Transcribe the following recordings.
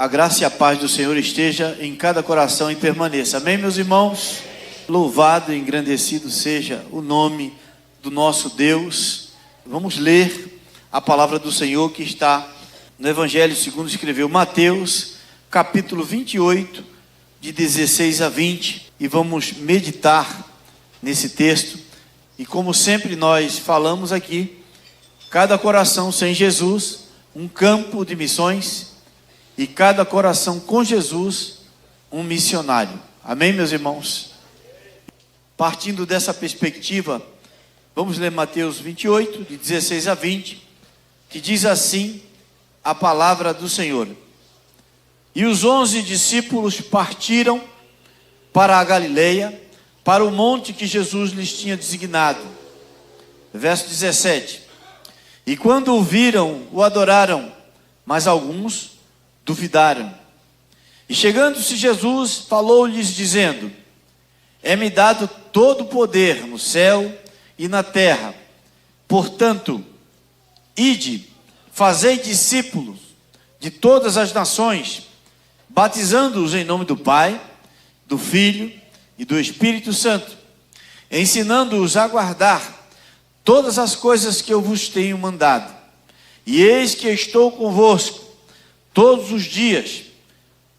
A graça e a paz do Senhor esteja em cada coração e permaneça. Amém, meus irmãos? Louvado e engrandecido seja o nome do nosso Deus. Vamos ler a palavra do Senhor que está no Evangelho segundo escreveu Mateus, capítulo 28, de 16 a 20. E vamos meditar nesse texto. E como sempre nós falamos aqui, cada coração sem Jesus, um campo de missões. E cada coração com Jesus, um missionário. Amém, meus irmãos? Partindo dessa perspectiva, vamos ler Mateus 28, de 16 a 20, que diz assim a palavra do Senhor. E os 11 discípulos partiram para a Galileia, para o monte que Jesus lhes tinha designado. Verso 17. E quando o viram, o adoraram, mas alguns duvidaram. E chegando-se Jesus, falou-lhes dizendo: é-me dado todo o poder no céu e na terra. Portanto, ide, fazei discípulos de todas as nações, batizando-os em nome do Pai, do Filho e do Espírito Santo, ensinando-os a guardar todas as coisas que eu vos tenho mandado. E eis que estou convosco todos os dias,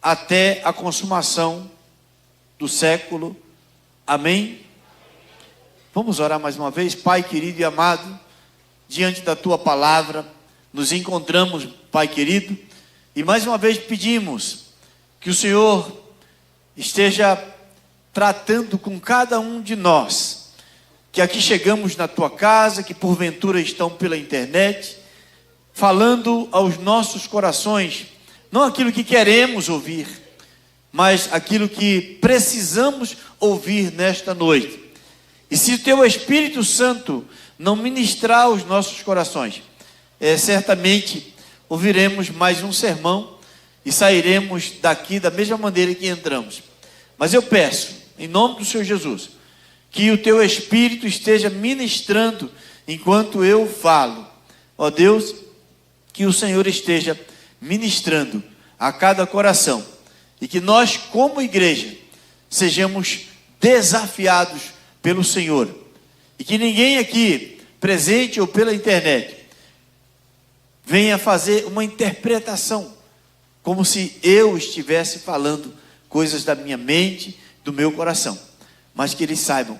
até a consumação do século. Amém? Vamos orar mais uma vez. Pai querido e amado, diante da Tua palavra, nos encontramos, Pai querido, e mais uma vez pedimos que o Senhor esteja tratando com cada um de nós, que aqui chegamos na Tua casa, que porventura estão pela internet, falando aos nossos corações, não aquilo que queremos ouvir, mas aquilo que precisamos ouvir nesta noite. E se o Teu Espírito Santo não ministrar aos nossos corações, certamente ouviremos mais um sermão e sairemos daqui da mesma maneira que entramos. Mas eu peço, em nome do Senhor Jesus, que o Teu Espírito esteja ministrando enquanto eu falo. Ó Deus, que o Senhor esteja ministrando a cada coração e que nós, como igreja, sejamos desafiados pelo Senhor e que ninguém aqui, presente ou pela internet, venha fazer uma interpretação como se eu estivesse falando coisas da minha mente, do meu coração, mas que eles saibam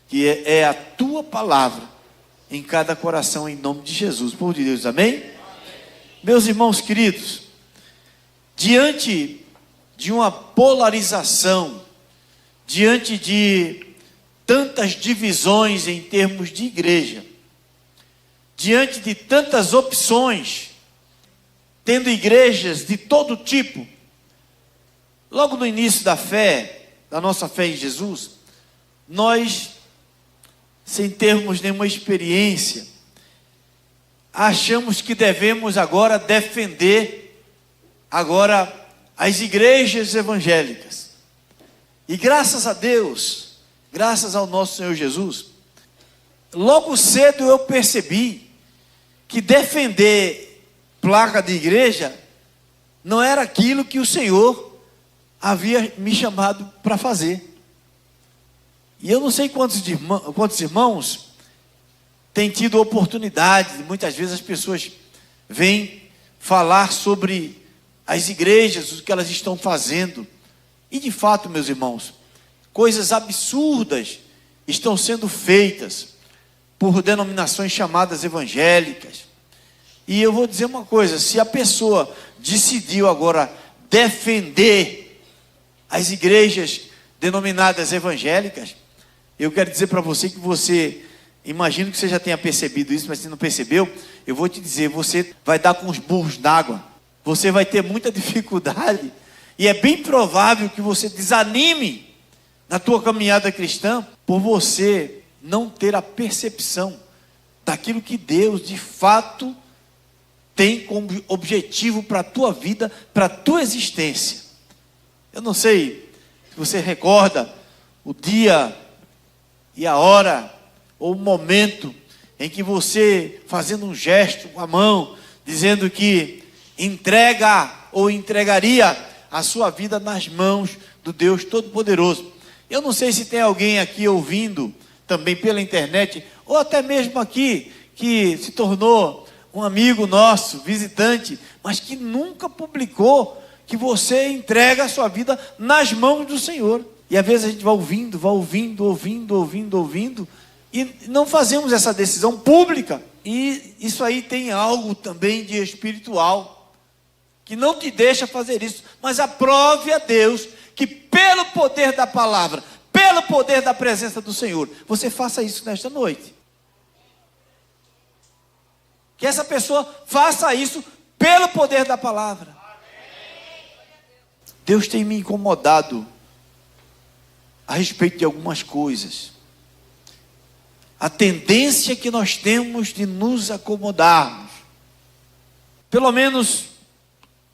que é a Tua palavra em cada coração, em nome de Jesus, povo de Deus, amém? Meus irmãos queridos, diante de uma polarização, diante de tantas divisões em termos de igreja, diante de tantas opções, tendo igrejas de todo tipo, logo no início da fé, da nossa fé em Jesus, nós, sem termos nenhuma experiência, achamos que devemos agora defender as igrejas evangélicas. E graças a Deus, graças ao nosso Senhor Jesus, logo cedo eu percebi que defender placa de igreja não era aquilo que o Senhor havia me chamado para fazer. E eu não sei quantos irmãos tem tido oportunidade, muitas vezes as pessoas vêm falar sobre as igrejas, o que elas estão fazendo, e de fato, meus irmãos, coisas absurdas estão sendo feitas por denominações chamadas evangélicas. E eu vou dizer uma coisa: se a pessoa decidiu agora defender as igrejas denominadas evangélicas, eu quero dizer para você que imagino que você já tenha percebido isso, mas se não percebeu, eu vou te dizer, você vai dar com os burros d'água, você vai ter muita dificuldade, e é bem provável que você desanime na tua caminhada cristã, por você não ter a percepção daquilo que Deus de fato tem como objetivo para a tua vida, para a tua existência. Eu não sei se você recorda o dia e a hora, ou o momento em que você, fazendo um gesto com a mão, dizendo que entrega ou entregaria a sua vida nas mãos do Deus Todo-Poderoso. Eu não sei se tem alguém aqui ouvindo também pela internet, ou até mesmo aqui, que se tornou um amigo nosso, visitante, mas que nunca publicou que você entrega a sua vida nas mãos do Senhor. E às vezes a gente vai ouvindo, e não fazemos essa decisão pública. E isso aí tem algo também de espiritual, que não te deixa fazer isso. Mas aprove a Deus que pelo poder da palavra, pelo poder da presença do Senhor, você faça isso nesta noite. Que essa pessoa faça isso pelo poder da palavra. Deus tem me incomodado a respeito de algumas coisas. A tendência que nós temos de nos acomodarmos. Pelo menos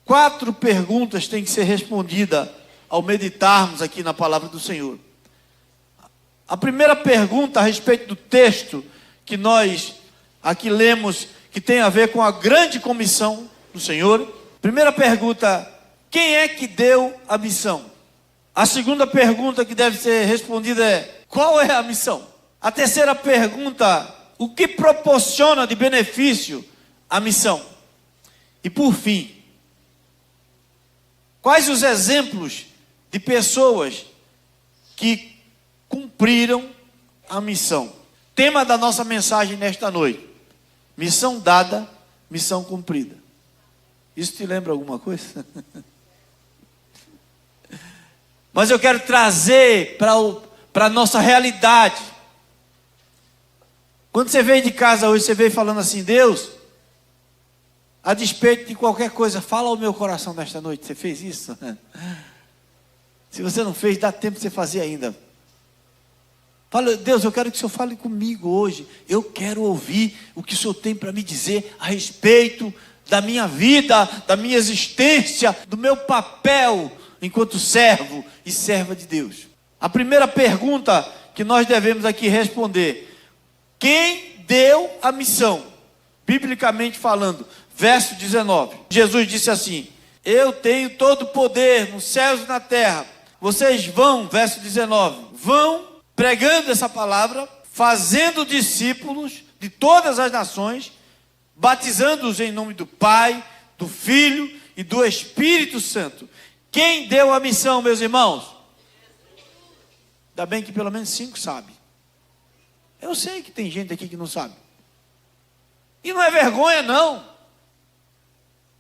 4 perguntas têm que ser respondidas ao meditarmos aqui na palavra do Senhor. A primeira pergunta a respeito do texto que nós aqui lemos, que tem a ver com a grande comissão do Senhor. Primeira pergunta: quem é que deu a missão? A segunda pergunta que deve ser respondida é: qual é a missão? A terceira pergunta: o que proporciona de benefício a missão? E por fim, quais os exemplos de pessoas que cumpriram a missão? Tema da nossa mensagem nesta noite: missão dada, missão cumprida. Isso te lembra alguma coisa? Mas eu quero trazer para a nossa realidade. Quando você veio de casa hoje, você veio falando assim: Deus, a despeito de qualquer coisa, fala ao meu coração nesta noite. Você fez isso? Se você não fez, dá tempo de você fazer ainda. Fala: Deus, eu quero que o Senhor fale comigo hoje. Eu quero ouvir o que o Senhor tem para me dizer a respeito da minha vida, da minha existência, do meu papel enquanto servo e serva de Deus. A primeira pergunta que nós devemos aqui responder: quem deu a missão? Biblicamente falando, verso 19. Jesus disse assim: eu tenho todo o poder nos céus e na terra. Vocês vão, verso 19, vão pregando essa palavra, fazendo discípulos de todas as nações, batizando-os em nome do Pai, do Filho e do Espírito Santo. Quem deu a missão, meus irmãos? Ainda bem que pelo menos 5 sabem. Eu sei que tem gente aqui que não sabe. E não é vergonha, não.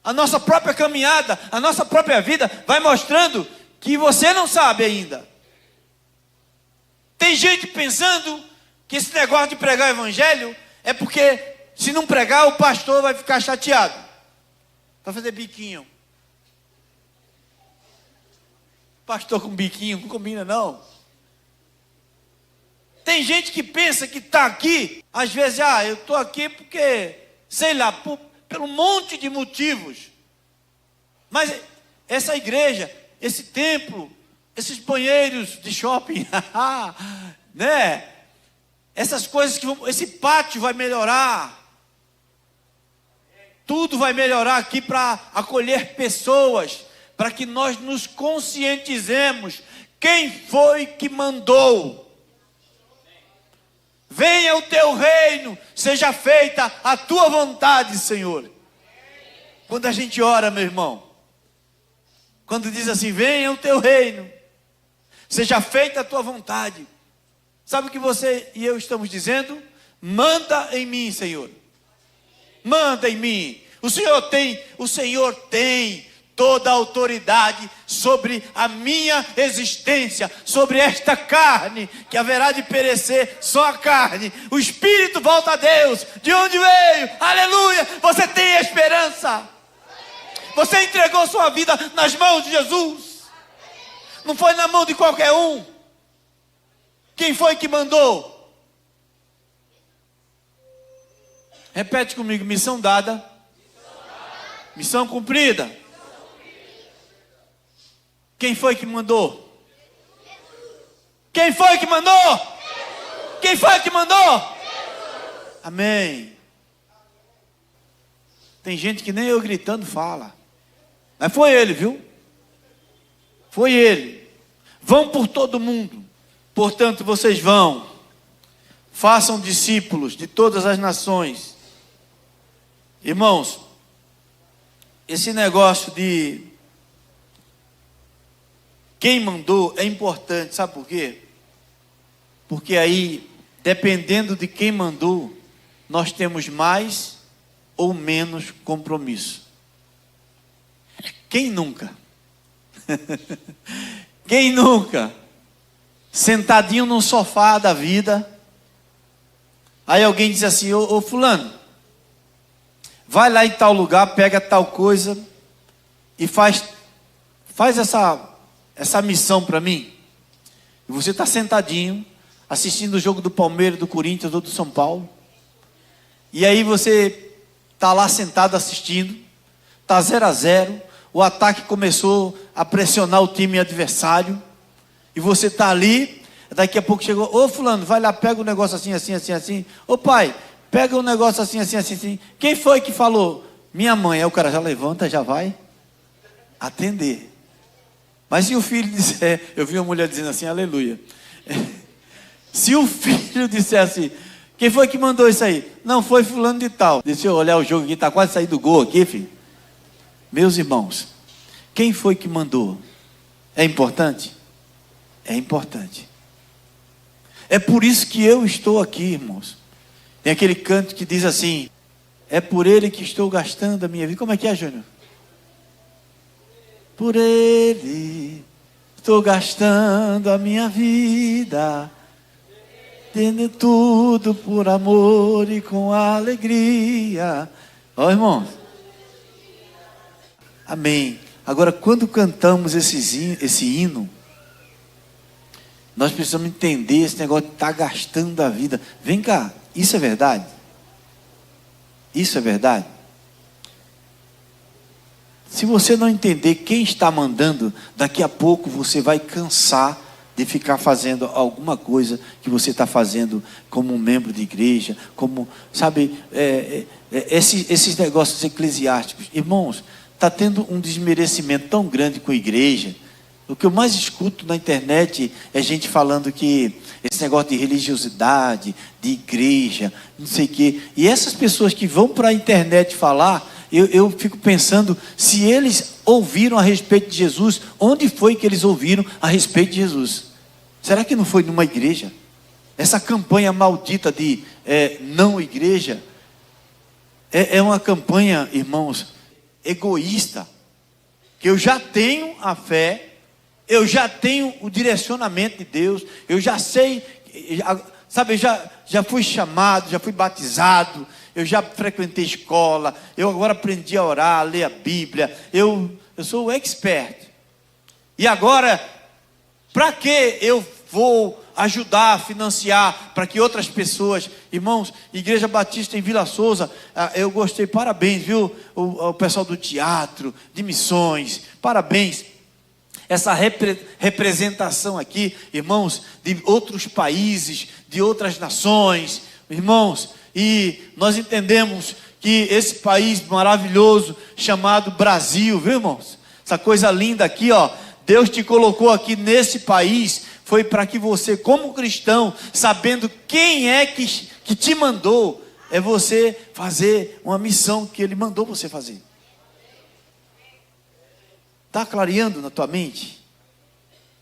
A nossa própria caminhada, a nossa própria vida vai mostrando que você não sabe ainda. Tem gente pensando que esse negócio de pregar o evangelho é porque se não pregar o pastor vai ficar chateado. Vai fazer biquinho. Pastor com biquinho, não combina não. Tem gente que pensa que está aqui, às vezes, eu estou aqui porque, sei lá, pelo monte de motivos. Mas essa igreja, esse templo, esses banheiros de shopping, né? Essas coisas que vão, esse pátio vai melhorar. Tudo vai melhorar aqui para acolher pessoas, para que nós nos conscientizemos quem foi que mandou. Venha o teu reino, seja feita a tua vontade, Senhor. Quando a gente ora, meu irmão, quando diz assim: venha o teu reino, seja feita a tua vontade, sabe o que você e eu estamos dizendo? Manda em mim, Senhor. Manda em mim. O Senhor tem toda a autoridade sobre a minha existência, sobre esta carne, que haverá de perecer só a carne. O Espírito volta a Deus, de onde veio, aleluia, você tem esperança. Você entregou sua vida nas mãos de Jesus, não foi na mão de qualquer um. Quem foi que mandou? Repete comigo: missão dada, missão cumprida. Quem foi que mandou? Quem foi que mandou? Quem foi que mandou? Amém. Tem gente que nem eu gritando fala. Mas foi ele, viu? Foi ele. Vão por todo mundo. Portanto, vocês vão. Façam discípulos de todas as nações. Irmãos, esse negócio de quem mandou é importante, sabe por quê? Porque aí, dependendo de quem mandou, nós temos mais ou menos compromisso. Quem nunca? Quem nunca? Sentadinho num sofá da vida, aí alguém diz assim, ô fulano, vai lá em tal lugar, pega tal coisa e faz essa missão para mim. E você está sentadinho, assistindo o jogo do Palmeiras, do Corinthians ou do São Paulo. E aí você está lá sentado assistindo, está 0-0, o ataque começou a pressionar o time adversário, e você está ali, daqui a pouco chegou, ô fulano, vai lá, pega um negócio assim, assim, assim, assim. Ô pai, pega um negócio assim, assim, assim, assim. Quem foi que falou? Minha mãe. Aí o cara já levanta, já vai atender. Mas se o filho disser, eu vi uma mulher dizendo assim, aleluia. Se o filho disser assim, quem foi que mandou isso aí? Não, foi fulano de tal. Deixa eu olhar o jogo aqui, está quase saindo gol aqui, filho. Meus irmãos, quem foi que mandou? É importante? É importante. É por isso que eu estou aqui, irmãos. Tem aquele canto que diz assim, é por ele que estou gastando a minha vida. Como é que é, Júnior? Por ele estou gastando a minha vida, tendo tudo por amor e com alegria. Ó, irmãos. Amém. Agora, quando cantamos esse hino, nós precisamos entender esse negócio de estar gastando a vida. Vem cá, isso é verdade? Isso é verdade? Se você não entender quem está mandando, daqui a pouco você vai cansar de ficar fazendo alguma coisa que você está fazendo como um membro de igreja, como, sabe, esses negócios eclesiásticos. Irmãos, está tendo um desmerecimento tão grande com a igreja. O que eu mais escuto na internet é gente falando que esse negócio de religiosidade, de igreja, não sei o quê. E essas pessoas que vão para a internet falar, eu fico pensando, se eles ouviram a respeito de Jesus, onde foi que eles ouviram a respeito de Jesus? Será que não foi numa igreja? Essa campanha maldita de não igreja, é uma campanha, irmãos, egoísta. Que eu já tenho a fé, eu já tenho o direcionamento de Deus, eu já sei, sabe, eu já fui chamado, já fui batizado, eu já frequentei escola, eu agora aprendi a orar, a ler a Bíblia, eu sou o expert. E agora, para que eu vou ajudar, financiar, para que outras pessoas, irmãos, Igreja Batista em Vila Souza, eu gostei, parabéns, viu, o pessoal do teatro, de missões, parabéns. Essa representação aqui, irmãos, de outros países, de outras nações, irmãos, e nós entendemos que esse país maravilhoso chamado Brasil, viu, irmãos? Essa coisa linda aqui, ó, Deus te colocou aqui nesse país, foi para que você, como cristão, sabendo quem é que te mandou, é você fazer uma missão que Ele mandou você fazer. Está clareando na tua mente?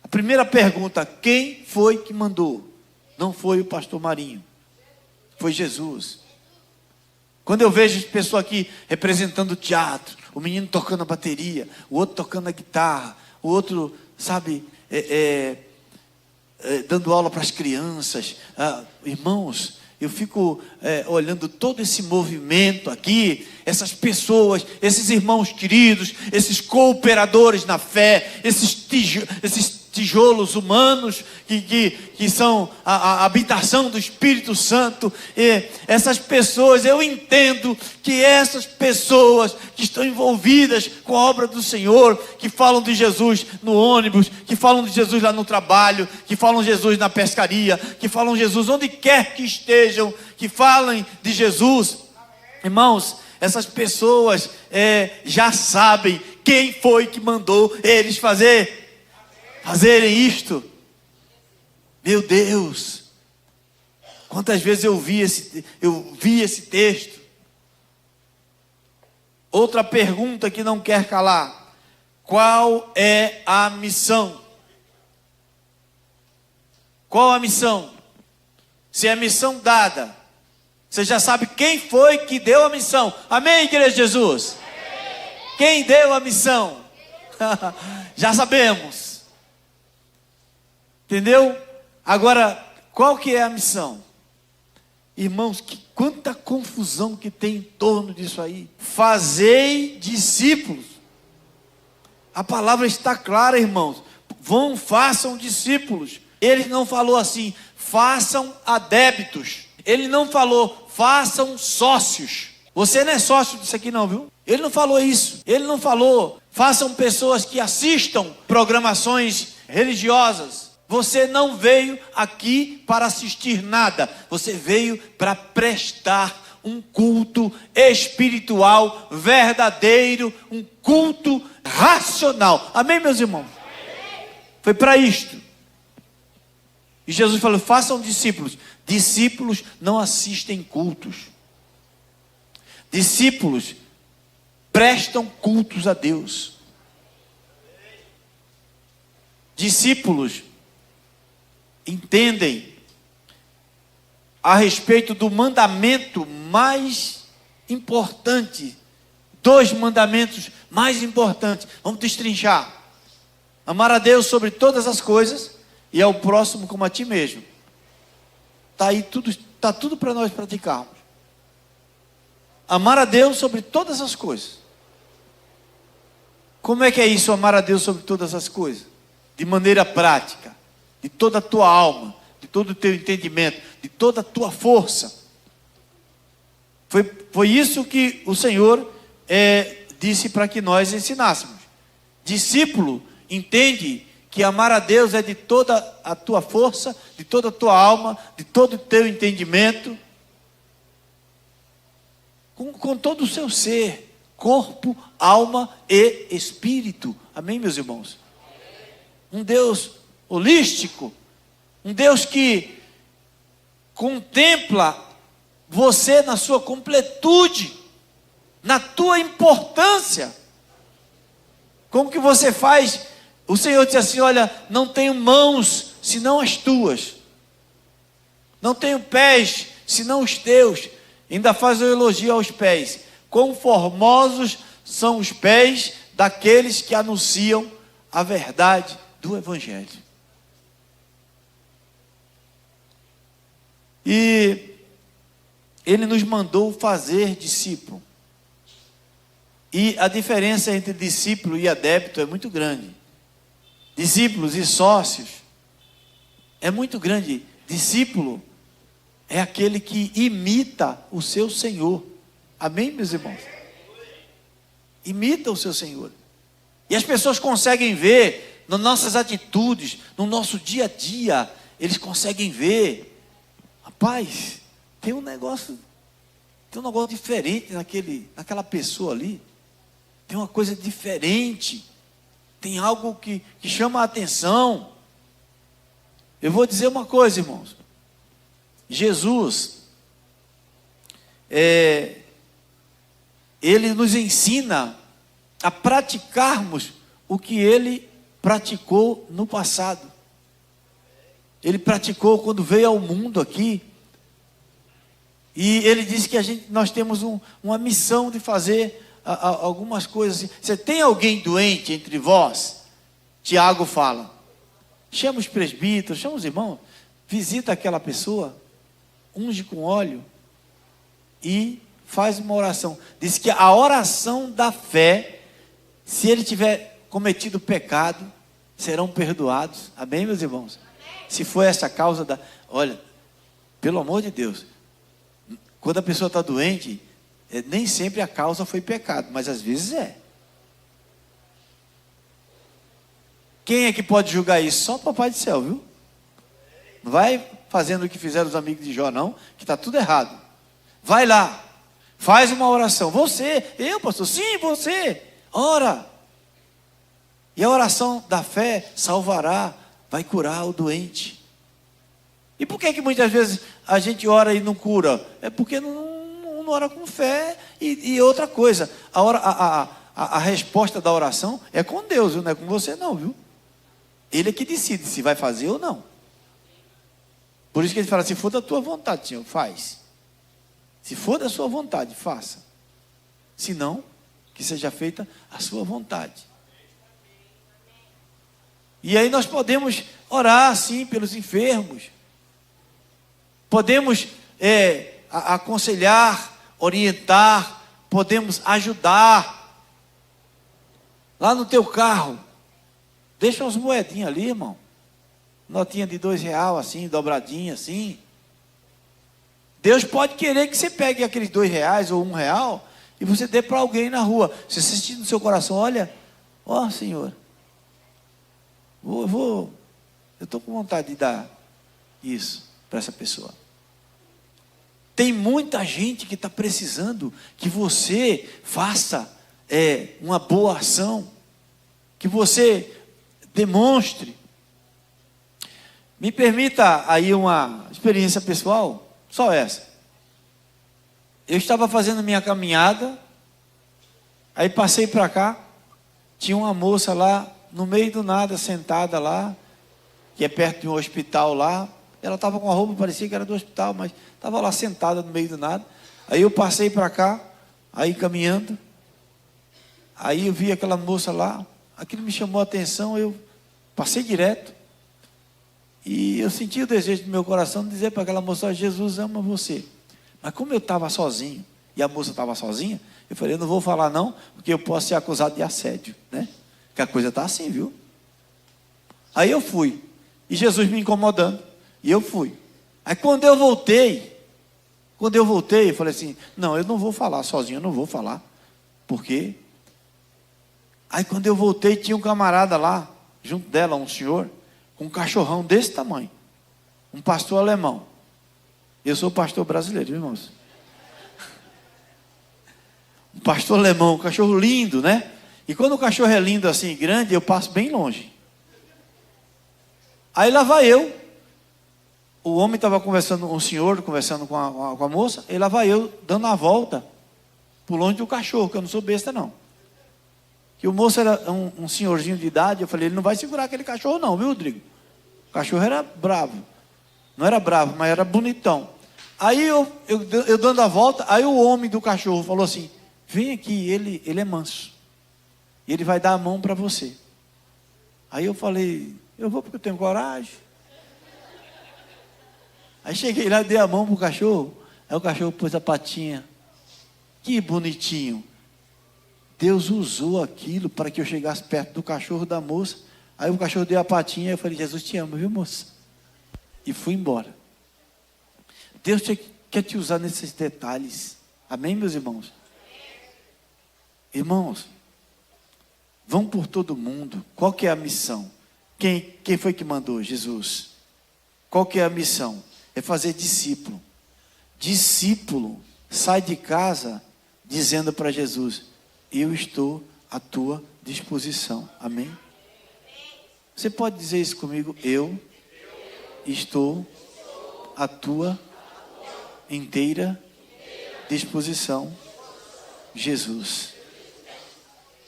A primeira pergunta, quem foi que mandou? Não foi o pastor Marinho, foi Jesus. Quando eu vejo pessoa aqui representando o teatro, o menino tocando a bateria, o outro tocando a guitarra, o outro, sabe, dando aula para as crianças, irmãos, eu fico olhando todo esse movimento aqui, essas pessoas, esses irmãos queridos, esses cooperadores na fé, esses tijolos humanos que são a habitação do Espírito Santo, e essas pessoas, eu entendo que essas pessoas que estão envolvidas com a obra do Senhor, que falam de Jesus no ônibus, que falam de Jesus lá no trabalho, que falam de Jesus na pescaria, que falam de Jesus onde quer que estejam, que falem de Jesus, irmãos, essas pessoas já sabem quem foi que mandou eles fazerem isto. Meu Deus, quantas vezes eu vi esse texto. Outra pergunta que não quer calar: qual é a missão? Qual a missão? Se é a missão dada, você já sabe quem foi que deu a missão. Amém, igreja de Jesus? Amém. Quem deu a missão? Já sabemos. Entendeu? Agora, qual que é a missão? Irmãos, quanta confusão que tem em torno disso aí. Fazei discípulos. A palavra está clara, irmãos. Façam discípulos. Ele não falou assim, façam adébitos. Ele não falou, façam sócios. Você não é sócio disso aqui não, viu? Ele não falou isso. Ele não falou, façam pessoas que assistam programações religiosas. Você não veio aqui para assistir nada. Você veio para prestar um culto espiritual verdadeiro, um culto racional. Amém, meus irmãos? Foi para isto. E Jesus falou, façam discípulos. Discípulos não assistem cultos. Discípulos prestam cultos a Deus. Discípulos entendem a respeito do mandamento mais importante. 2 mandamentos mais importantes. Vamos destrinchar. Amar a Deus sobre todas as coisas e ao próximo como a ti mesmo. Está tudo para nós praticarmos. Amar a Deus sobre todas as coisas. Como é que é isso, amar a Deus sobre todas as coisas? De maneira prática, de toda a tua alma, de todo o teu entendimento, de toda a tua força. Foi isso que o Senhor disse para que nós ensinássemos. Discípulo entende que amar a Deus é de toda a tua força, de toda a tua alma, de todo o teu entendimento, com todo o seu ser, corpo, alma e espírito. Amém, meus irmãos? Um Deus holístico, um Deus que contempla você na sua completude, na tua importância. Como que você faz? O Senhor disse assim, olha, não tenho mãos, senão as tuas. Não tenho pés, senão os teus. Ainda faz o elogio aos pés. Quão formosos são os pés daqueles que anunciam a verdade do Evangelho. E Ele nos mandou fazer discípulo. E a diferença entre discípulo e adepto é muito grande. Discípulos e sócios é muito grande. Discípulo é aquele que imita o seu Senhor. Amém, meus irmãos? Imita o seu Senhor. E as pessoas conseguem ver nas nossas atitudes, no nosso dia a dia, eles conseguem ver. Rapaz, tem um negócio diferente naquela pessoa ali. Tem uma coisa diferente. Tem algo que chama a atenção. Eu vou dizer uma coisa, irmãos. Jesus, Ele nos ensina a praticarmos o que Ele praticou no passado. Ele praticou quando veio ao mundo aqui. E Ele disse que nós temos uma missão de fazer algumas coisas assim. Você tem alguém doente entre vós? Tiago fala, chama os presbíteros, chama os irmãos, visita aquela pessoa, unge com óleo e faz uma oração. Diz que a oração da fé, se ele tiver cometido pecado, serão perdoados. Amém, meus irmãos? Amém. Se for essa a causa olha, pelo amor de Deus, quando a pessoa está doente, nem sempre a causa foi pecado, mas às vezes é. Quem é que pode julgar isso? Só o Papai do Céu, viu? Não vai fazendo o que fizeram os amigos de Jó, não, que está tudo errado. Vai lá, faz uma oração. Você, eu, pastor, sim, você, ora. E a oração da fé salvará, vai curar o doente. E por que muitas vezes a gente ora e não cura? É porque não ora com fé. E outra coisa, a resposta da oração é com Deus, viu? Não é com você não, viu? Ele é que decide se vai fazer ou não. Por isso que ele fala, se for da tua vontade, Senhor, faz. Se for da sua vontade, faça. Se não, que seja feita a sua vontade. E aí nós podemos orar, sim, pelos enfermos. Podemos aconselhar, orientar, podemos ajudar. Lá no teu carro, deixa umas moedinhas ali, irmão. Notinha de R$2 assim, dobradinha assim. Deus pode querer que você pegue aqueles R$2 ou R$1 e você dê para alguém na rua. Se você sentir no seu coração, olha, ó Senhor, eu estou com vontade de dar isso para essa pessoa. Tem muita gente que está precisando que você faça uma boa ação, que você demonstre. Me permita aí uma experiência pessoal, só essa. Eu estava fazendo minha caminhada, aí passei para cá, tinha uma moça lá, no meio do nada, sentada lá, que é perto de um hospital lá. Ela estava com a roupa, parecia que era do hospital, mas estava lá sentada no meio do nada. Aí eu passei para cá, aí caminhando, aí eu vi aquela moça lá, aquilo me chamou a atenção, eu passei direto, e eu senti o desejo do meu coração de dizer para aquela moça, Jesus ama você. Mas como eu estava sozinho, e a moça estava sozinha, eu falei, eu não vou falar não, porque eu posso ser acusado de assédio, né? Que a coisa está assim, viu? Aí eu fui, e Jesus me incomodando, e eu fui. Aí quando eu voltei, eu falei assim, não, eu não vou falar sozinho, eu não vou falar. Por quê? Aí quando eu voltei, tinha um camarada lá, junto dela, um senhor, com um cachorrão desse tamanho. Um pastor alemão. Eu sou pastor brasileiro, viu, irmãos? Um pastor alemão, um cachorro lindo, né? E quando o cachorro é lindo assim, grande, eu passo bem longe. Aí lá vai eu. O homem estava conversando, um senhor conversando com a moça, e lá vai eu dando a volta por longe do cachorro, que eu não sou besta não. Que o moço era um senhorzinho de idade, eu falei, ele não vai segurar aquele cachorro não, viu, Rodrigo? O cachorro era bravo. Não era bravo, mas era bonitão. Aí eu dando a volta, aí o homem do cachorro falou assim, vem aqui, ele é manso. E ele vai dar a mão para você. Aí eu falei, eu vou porque eu tenho coragem. Aí cheguei lá, dei a mão pro cachorro. Aí o cachorro pôs a patinha. Que bonitinho. Deus usou aquilo para que eu chegasse perto do cachorro da moça. Aí o cachorro deu a patinha e eu falei, Jesus te ama, viu, moça? E fui embora. Deus quer te usar nesses detalhes. Amém, meus irmãos? Irmãos, vão por todo mundo. Qual que é a missão? Quem foi que mandou? Jesus. Qual que é a missão? É fazer discípulo. Discípulo sai de casa dizendo para Jesus, eu estou à tua disposição. Amém? Você pode dizer isso comigo? Eu estou à tua inteira disposição, Jesus.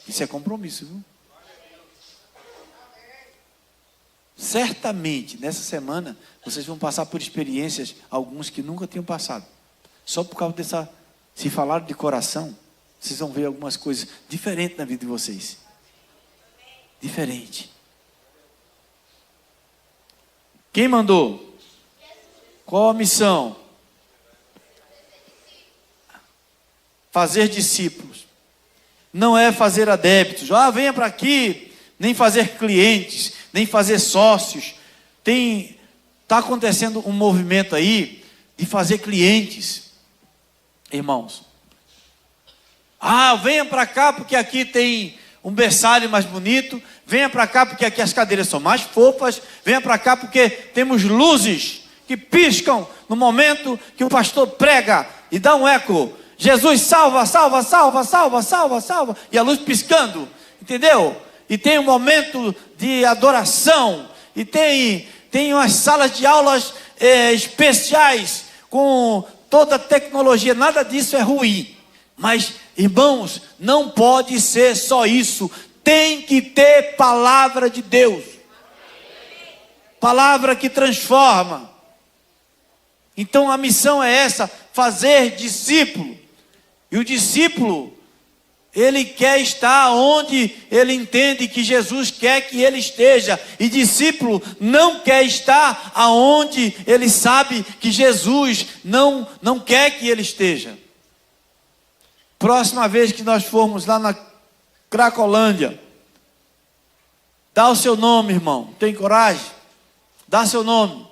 Isso é compromisso, viu? Certamente, nessa semana, vocês vão passar por experiências, alguns que nunca tinham passado. Só por causa dessa, se falar de coração, vocês vão ver algumas coisas diferentes na vida de vocês. Diferente. Quem mandou? Qual a missão? Fazer discípulos. Não é fazer adeptos. Venha para aqui. Nem fazer clientes, nem fazer sócios. Está acontecendo um movimento aí de fazer clientes. Irmãos. Venha para cá porque aqui tem um berçário mais bonito. Venha para cá porque aqui as cadeiras são mais fofas. Venha para cá porque temos luzes que piscam no momento que o pastor prega e dá um eco. Jesus salva, salva, salva, salva, salva, salva. E a luz piscando, entendeu? e tem um momento de adoração, e tem umas salas de aulas especiais, com toda a tecnologia. Nada disso é ruim. Mas, irmãos, não pode ser só isso. Tem que ter palavra de Deus. Palavra que transforma. Então a missão é essa, fazer discípulo. E o discípulo, ele quer estar onde ele entende que Jesus quer que ele esteja. E discípulo não quer estar aonde ele sabe que Jesus não quer que ele esteja. Próxima vez que nós formos lá na Cracolândia, dá o seu nome, irmão. Tem coragem? Dá seu nome.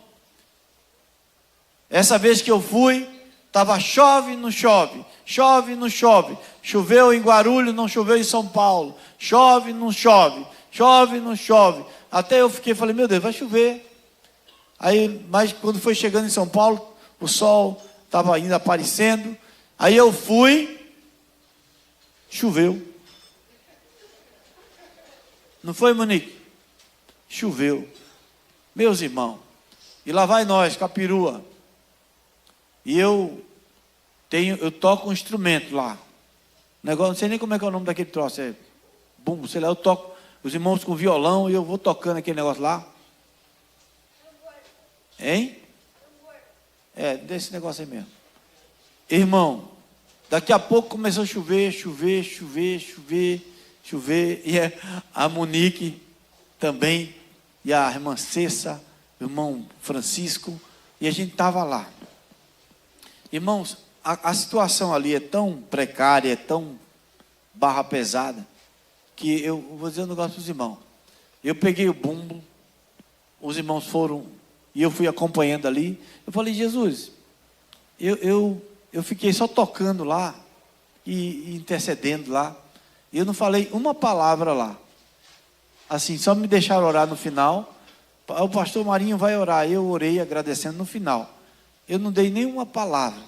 Essa vez que eu fui, estava chove, não chove. Chove, não chove. Choveu em Guarulhos, não choveu em São Paulo. Chove, não chove. Chove, não chove. Até eu falei, meu Deus, vai chover. Aí, mas quando foi chegando em São Paulo, o sol estava ainda aparecendo. Aí eu fui, choveu. Não foi, Monique? Choveu. Meus irmãos. E lá vai nós, com a perua. E eu toco um instrumento lá. Negócio, não sei nem como é que é o nome daquele troço. É bumbo, sei lá, eu toco. Os irmãos com violão e eu vou tocando aquele negócio lá. Hein? É, desse negócio aí mesmo. Irmão, daqui a pouco começou a chover. E a Monique também, e a irmã Cessa, o irmão Francisco, e a gente estava lá. Irmãos, a situação ali é tão precária, é tão barra pesada, que eu vou dizer um negócio para os irmãos. Eu peguei o bumbo, os irmãos foram, e eu fui acompanhando ali. Eu falei, Jesus, eu fiquei só tocando lá, e intercedendo lá. E eu não falei uma palavra lá. Assim, só me deixaram orar no final. O pastor Marinho vai orar. Eu orei agradecendo no final. Eu não dei nenhuma palavra.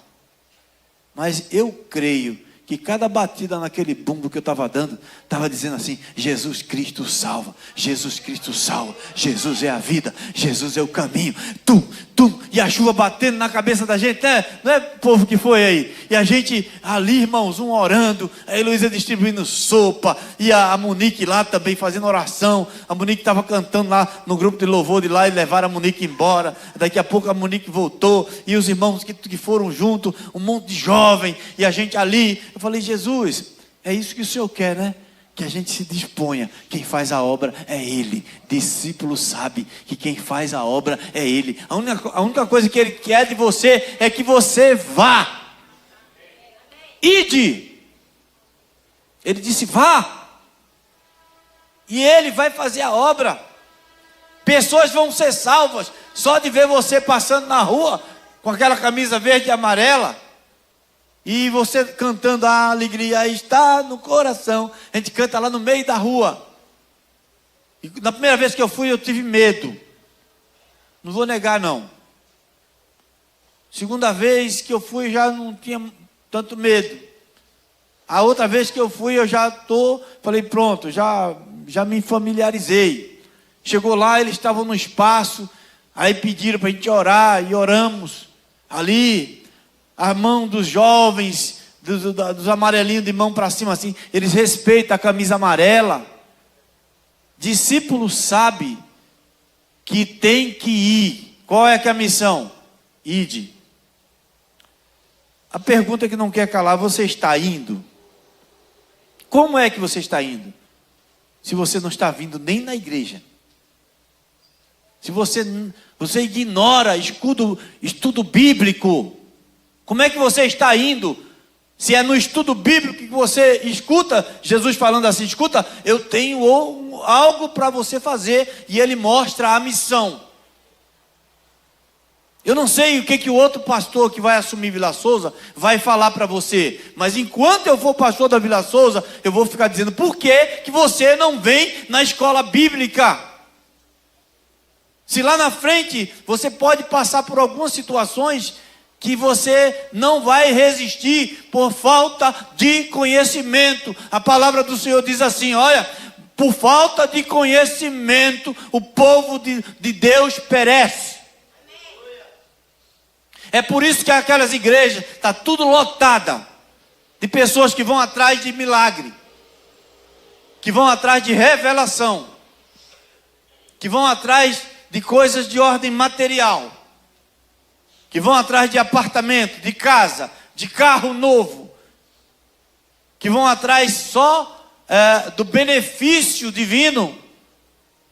Mas eu creio que cada batida naquele bumbo que eu estava dando, estava dizendo assim, Jesus Cristo salva, Jesus Cristo salva, Jesus é a vida, Jesus é o caminho, e a chuva batendo na cabeça da gente, não é povo que foi aí, e a gente ali, irmãos, um orando, a Heloísa distribuindo sopa, e a Monique lá também fazendo oração. A Monique estava cantando lá no grupo de louvor de lá, e levaram a Monique embora. Daqui a pouco a Monique voltou, e os irmãos que foram junto, um monte de jovem, e a gente ali. Eu falei, Jesus, é isso que o Senhor quer, né? Que a gente se disponha. Quem faz a obra é Ele. Discípulo sabe que quem faz a obra é Ele. A única coisa que Ele quer de você é que você vá. Ide. Ele disse, vá. E Ele vai fazer a obra. Pessoas vão ser salvas só de ver você passando na rua com aquela camisa verde e amarela. E você cantando, a alegria está no coração. A gente canta lá no meio da rua. E na primeira vez que eu fui, eu tive medo. Não vou negar, não. Segunda vez que eu fui, já não tinha tanto medo. A outra vez que eu fui, eu falei, pronto, já me familiarizei. Chegou lá, eles estavam no espaço. Aí pediram para a gente orar, e oramos ali. A mão dos jovens, dos amarelinhos de mão para cima assim, eles respeitam a camisa amarela. Discípulo sabe que tem que ir. Qual é que é a missão? Ide. A pergunta que não quer calar, você está indo? Como é que você está indo? Se você não está vindo nem na igreja. Se você ignora estudo bíblico. Como é que você está indo? Se é no estudo bíblico que você escuta Jesus falando assim, escuta, eu tenho algo para você fazer, e Ele mostra a missão. Eu não sei o que o outro pastor que vai assumir Vila Souza vai falar para você, mas enquanto eu for pastor da Vila Souza, eu vou ficar dizendo, por que você não vem na escola bíblica? Se lá na frente você pode passar por algumas situações que você não vai resistir por falta de conhecimento. A palavra do Senhor diz assim, olha, por falta de conhecimento, o povo de Deus perece. É por isso que aquelas igrejas está tudo lotada de pessoas que vão atrás de milagre, que vão atrás de revelação, que vão atrás de coisas de ordem material, que vão atrás de apartamento, de casa, de carro novo, que vão atrás só do benefício divino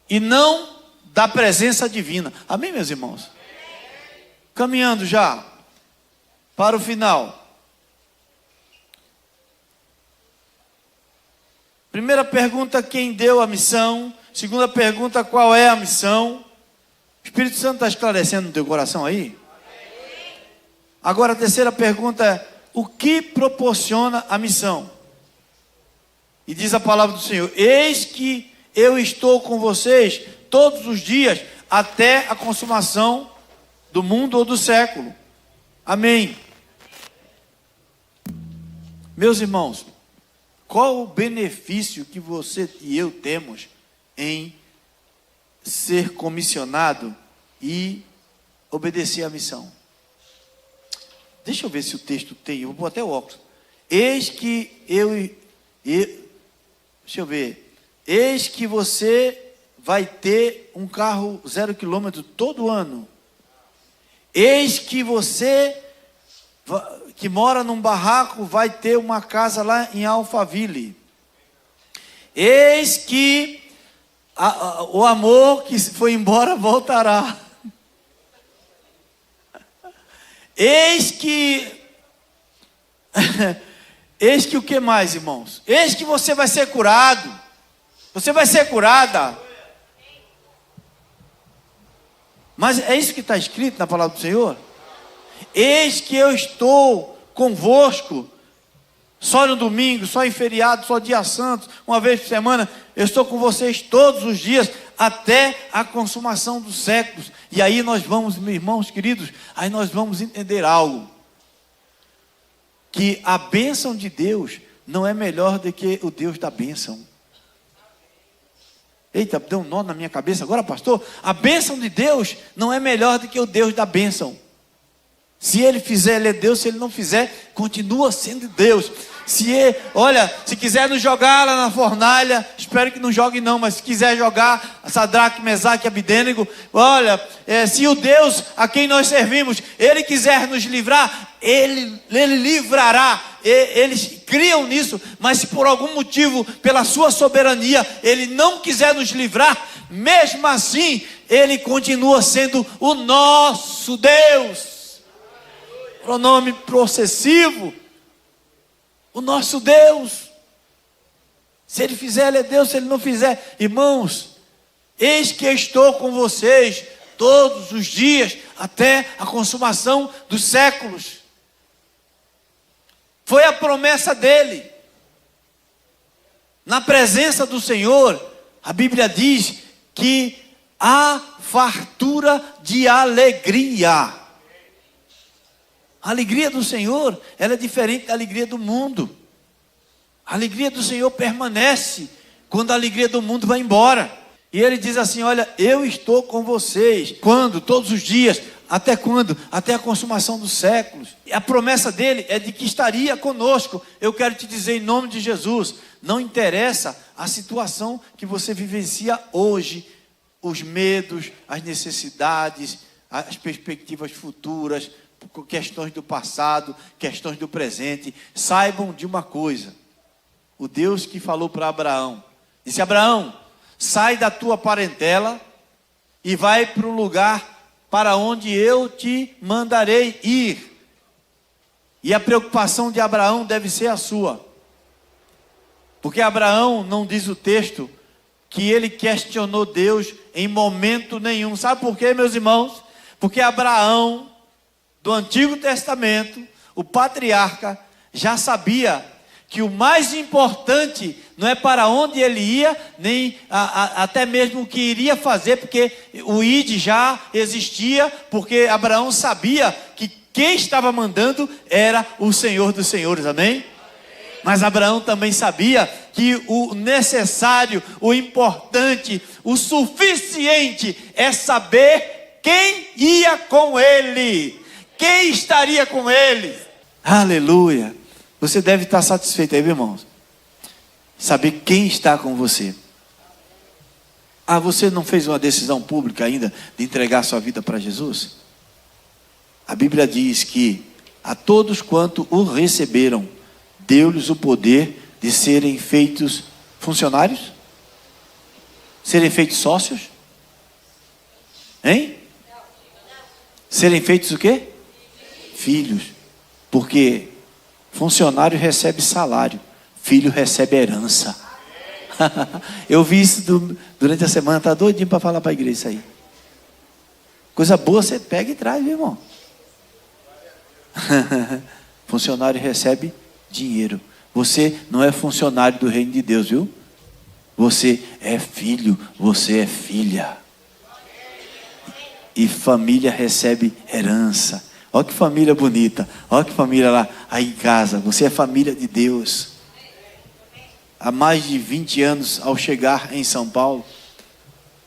e não da presença divina. Amém, meus irmãos? Caminhando já para o final. Primeira pergunta, quem deu a missão? Segunda pergunta, qual é a missão? O Espírito Santo está esclarecendo no teu coração aí? Agora a terceira pergunta é, o que proporciona a missão? E diz a palavra do Senhor, eis que eu estou com vocês todos os dias, até a consumação do mundo ou do século. Amém. Meus irmãos, qual o benefício que você e eu temos em ser comissionado e obedecer à missão? Deixa eu ver se o texto tem, eu vou pôr até o óculos. Eis que deixa eu ver. Eis que você vai ter um carro 0 km todo ano. Eis que você que mora num barraco vai ter uma casa lá em Alphaville. Eis que o amor que foi embora voltará. Eis que eis que o que mais, irmãos? Eis que você vai ser curado. Você vai ser curada. Mas é isso que está escrito na palavra do Senhor? Eis que eu estou convosco, só no domingo, só em feriado, só dia santo, uma vez por semana, eu estou com vocês todos os dias, até a consumação dos séculos. E aí nós vamos, meus irmãos queridos, aí nós vamos entender algo, que a bênção de Deus não é melhor do que o Deus da bênção. Eita, deu um nó na minha cabeça agora, pastor. A bênção de Deus não é melhor do que o Deus da bênção. Se ele fizer, ele é Deus. Se ele não fizer, continua sendo Deus. Se quiser nos jogar lá na fornalha, espero que não jogue não, mas se quiser jogar Sadraque, Mesaque e Abidênego, olha, se o Deus a quem nós servimos, ele quiser nos livrar, ele livrará. Eles criam nisso, mas se por algum motivo, pela sua soberania, ele não quiser nos livrar, mesmo assim, ele continua sendo o nosso Deus. Pronome possessivo. O nosso Deus. Se ele fizer, ele é Deus. Se ele não fizer, irmãos, eis que eu estou com vocês todos os dias, até a consumação dos séculos. Foi a promessa dele. Na presença do Senhor, a Bíblia diz que há fartura de alegria. A alegria do Senhor, ela é diferente da alegria do mundo. A alegria do Senhor permanece quando a alegria do mundo vai embora. E ele diz assim, olha, eu estou com vocês. Quando? Todos os dias. Até quando? Até a consumação dos séculos. E a promessa dele é de que estaria conosco. Eu quero te dizer em nome de Jesus, não interessa a situação que você vivencia hoje, os medos, as necessidades, as perspectivas futuras, questões do passado, questões do presente. Saibam de uma coisa, o Deus que falou para Abraão, disse, Abraão, sai da tua parentela e vai para o lugar para onde eu te mandarei ir. E a preocupação de Abraão deve ser a sua, porque Abraão, não diz o texto, que ele questionou Deus em momento nenhum. Sabe por quê, meus irmãos? Porque Abraão, do Antigo Testamento, o patriarca, já sabia que o mais importante não é para onde ele ia, nem até mesmo o que iria fazer, porque o ID já existia, porque Abraão sabia que quem estava mandando era o Senhor dos Senhores, amém? Mas Abraão também sabia que o necessário, o importante, o suficiente é saber quem ia com ele, quem estaria com ele. Aleluia. Você deve estar satisfeito aí, meu irmão. Saber quem está com você. Você não fez uma decisão pública ainda de entregar sua vida para Jesus? A Bíblia diz que a todos quanto o receberam, deu-lhes o poder de serem feitos funcionários? Serem feitos sócios? Hein? Serem feitos o quê? Filhos. Porque funcionário recebe salário, filho recebe herança. Eu vi isso durante a semana, tá doidinho para falar para a igreja isso aí. Coisa boa você pega e traz, meu irmão. Funcionário recebe dinheiro. Você não é funcionário do reino de Deus, viu? Você é filho, você é filha. E família recebe herança. Olha que família bonita. Olha que família lá aí em casa. Você é família de Deus. Há mais de 20 anos, ao chegar em São Paulo,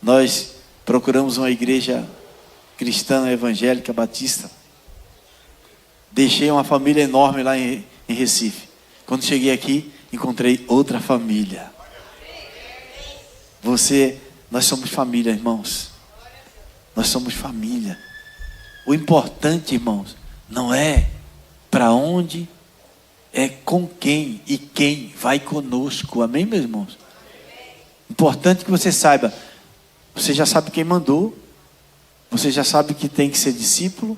nós procuramos uma igreja cristã, evangélica, batista. Deixei uma família enorme lá em Recife. Quando cheguei aqui, encontrei outra família. Nós somos família, irmãos. Nós somos família. O importante, irmãos, não é para onde, é com quem e quem vai conosco. Amém, meus irmãos? Importante que você saiba. Você já sabe quem mandou. Você já sabe que tem que ser discípulo.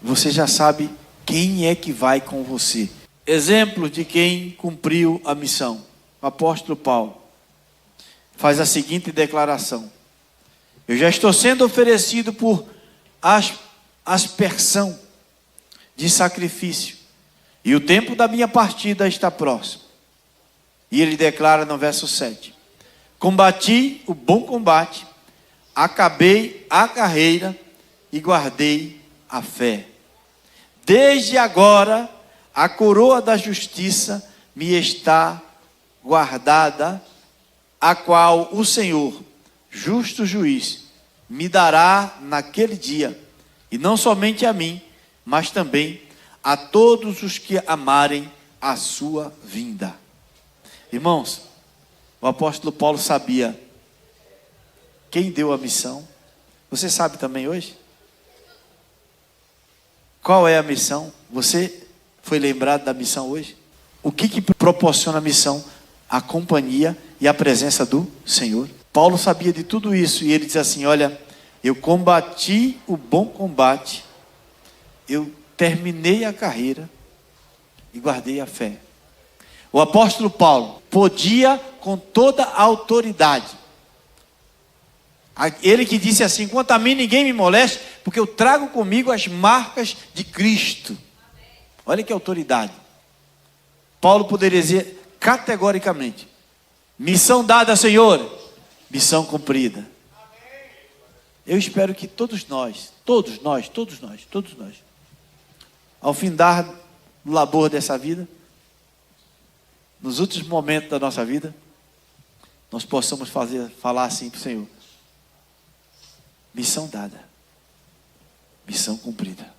Você já sabe quem é que vai com você. Exemplo de quem cumpriu a missão. O apóstolo Paulo faz a seguinte declaração: eu já estou sendo oferecido por aspersão de sacrifício, e o tempo da minha partida está próximo. E ele declara no verso 7: combati o bom combate, acabei a carreira e guardei a fé. Desde agora a coroa da justiça me está guardada, a qual o Senhor, justo juiz, me dará naquele dia, e não somente a mim, mas também a todos os que amarem a sua vinda. Irmãos, o apóstolo Paulo sabia quem deu a missão. Você sabe também hoje? Qual é a missão? Você foi lembrado da missão hoje? O que proporciona a missão? A companhia e a presença do Senhor. Paulo sabia de tudo isso e ele diz assim: olha, eu combati o bom combate, eu terminei a carreira e guardei a fé. O apóstolo Paulo podia com toda a autoridade, ele que disse assim: quanto a mim ninguém me moleste, porque eu trago comigo as marcas de Cristo. Olha que autoridade. Paulo poderia dizer categoricamente: missão dada, Senhor, missão cumprida. Eu espero que todos nós, ao findar o labor dessa vida, nos últimos momentos da nossa vida, nós possamos falar assim para o Senhor: missão dada, missão cumprida.